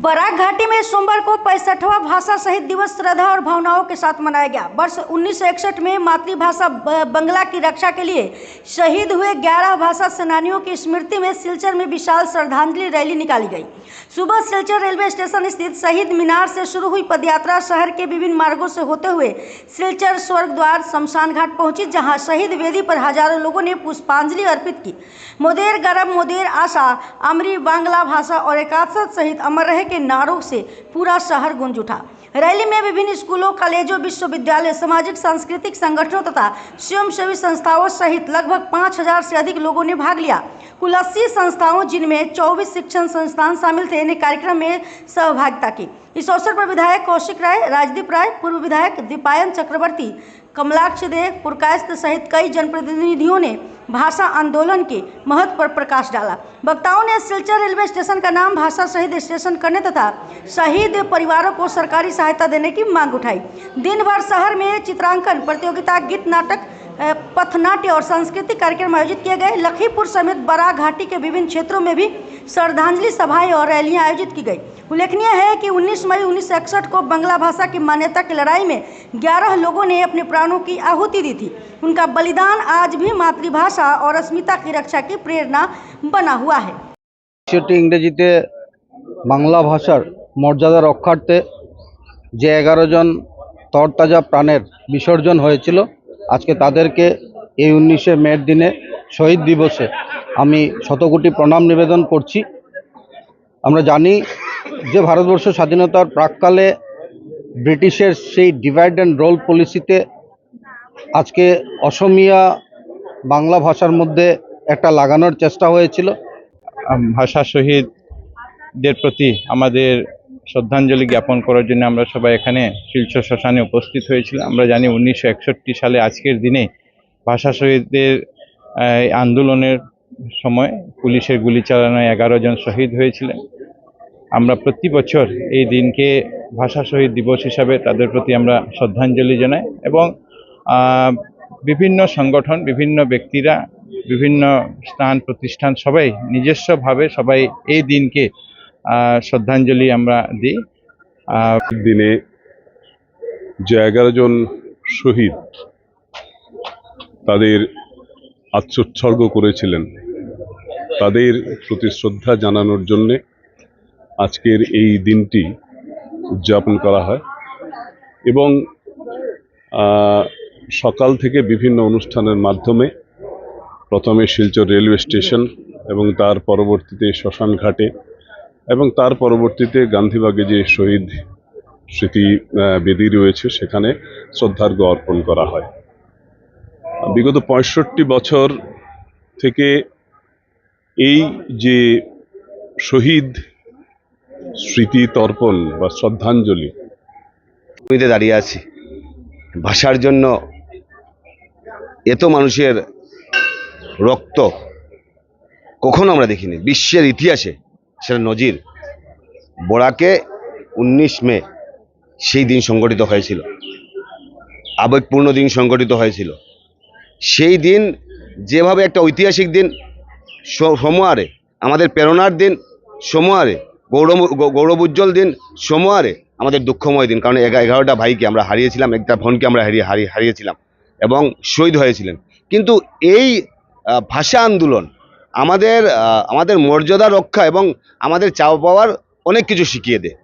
Barack घाटी में सोमवार को 65वां भाषा शहीद दिवस श्रद्धा और भावनाओं के साथ मनाया गया। वर्ष 1961 में मातृभाषा बंगला की रक्षा के लिए शहीद हुए 11 भाषा सेनानियों की स्मृति में सिलचर में विशाल श्रद्धांजलि रैली निकाली गई। सुबह सिलचर रेलवे स्टेशन स्थित शहीद मीनार से शुरू हुई पदयात्रा शहर के विभिन्न मार्गों से होते हुए सिलचर स्वर्ग द्वार शमशान घाट पहुंची, जहां शहीद वेदी पर हजारों लोगों ने पुष्पांजलि अर्पित की। मोदेर गरब, मोदेर आशा, अमरी बांग्ला भाषा और एकात्मता सहित अमर रहे के नारों से पूरा शहर गूंज उठा। रैली में विभिन्न स्कूलों, कॉलेजों, विश्वविद्यालय, सामाजिक सांस्कृतिक संगठनों तथा स्वयंसेवी संस्थाओं सहित लगभग 5000 से अधिक लोगों ने भाग लिया। कुल 80 संस्थाओं, जिनमें 24 शिक्षण संस्थान शामिल थे, ने कार्यक्रम में सहभागिता की। इस अवसर पर विधायक कौशिक राय, राजदीप राय, पूर्व विधायक दीपायन चक्रवर्ती, कमलाक्ष दे, पुरकायस्थ सहित कई जनप्रतिनिधियों ने भाषा आंदोलन के महत्व पर प्रकाश डाला। वक्ताओं ने सिलचर रेलवे स्टेशन का नाम भाषा शहीद स्टेशन करने तथा शहीद परिवारों को सरकारी सहायता देने की मांग उठाई। दिन भर शहर में चित्रांकन प्रतियोगिता, गीत, नाटक, पथनाट्य और सांस्कृतिक कार्यक्रम आयोजित किए गए। लखीमपुर समेत बराक घाटी के विभिन्न क्षेत्रों में भी श्रद्धांजलि सभाएं और रैलियां आयोजित की गई। उल्लेखनीय है कि 19 मई 1961 को बंगला भाषा की मान्यता की लड़ाई में 11 लोगों ने अपने प्राणों की आहुति दी थी। उनका बलिदान आज भी मातृभाषा और अस्मिता की रक्षा की प्रेरणा बना हुआ है। इंग्रेजीते बांगला भाषार मर्यादा रक्षार्थे जे 11 जन तरताजा प्राणेर विसर्जन हयेछिलो, आज के तादेरके 19 मेर दिने शहीद दिवसे आमी शतकोटी प्रणाम निवेदन करছি। আমরা জানি যে ভারতবর্ষ স্বাধীনতার প্রাককালে ব্রিটিশের সেই ডিভাইড অ্যান্ড রোল পলিসিতে আজকে অসমীয়া বাংলা ভাষার মধ্যে একটা লাগানোর চেষ্টা হয়েছিল। ভাষা শহীদদের প্রতি আমাদের শ্রদ্ধাঞ্জলি জ্ঞাপন করার জন্য আমরা সবাই এখানে শিলচর শ্মশানে উপস্থিত হয়েছিলাম। আমরা জানি 1961 সালে আজকের দিনে ভাষা শহীদদের আন্দোলনের সময় পুলিশের গুলি চালানোয় 11 জন শহীদ হয়েছিলেন। আমরা প্রতি বছর এই দিনকে ভাষা শহীদ দিবস হিসাবে তাদের প্রতি আমরা শ্রদ্ধাঞ্জলি জানাই এবং বিভিন্ন সংগঠন, বিভিন্ন ব্যক্তিরা, বিভিন্ন স্থান প্রতিষ্ঠান সবাই নিজস্বভাবে সবাই এই দিনকে শ্রদ্ধাঞ্জলি আমরা দিই। দিনে যে 11 জন শহীদ তাদের আত্মোৎসর্গ করেছিলেন, তাদের প্রতি শ্রদ্ধা জানানোর জন্যে আজকের এই দিনটি উদযাপন করা হয় এবং সকাল থেকে বিভিন্ন অনুষ্ঠানের মাধ্যমে প্রথমে শিলচর রেলওয়ে স্টেশন এবং তার পরবর্তীতে শ্মশান ঘাটে এবং তার পরবর্তীতে গান্ধীবাগে যে শহীদ স্মৃতি বেদি রয়েছে সেখানে শ্রদ্ধার্ঘ্য অর্পণ করা হয়। বিগত 65 বছর থেকে এই যে শহীদ স্মৃতি তর্পণ বা শ্রদ্ধাঞ্জলি ভূমিতে দাঁড়িয়ে আছি। ভাষার জন্য এত মানুষের রক্ত কখনো আমরা দেখিনি বিশ্বের ইতিহাসে, সেটা নজির। বরাকে 19 মে সেই দিন সংগঠিত হয়েছিল, আবেগপূর্ণ দিন সংগঠিত হয়েছিল। সেই দিন যেভাবে একটা ঐতিহাসিক দিন, সমহারে আমাদের প্রেরণার দিন, সমহারে গৌরব উজ্জ্বল দিন, সমহারে আমাদের দুঃখময় দিন, কারণ 11টা ভাইকে আমরা হারিয়েছিলাম, একটা বোনকে আমরা হারিয়েছিলাম এবং শহীদ হয়েছিলেন। কিন্তু এই ভাষা আন্দোলন আমাদের মর্যাদা রক্ষা এবং আমাদের চাওয়া পাওয়ার অনেক কিছু শিখিয়ে দেয়।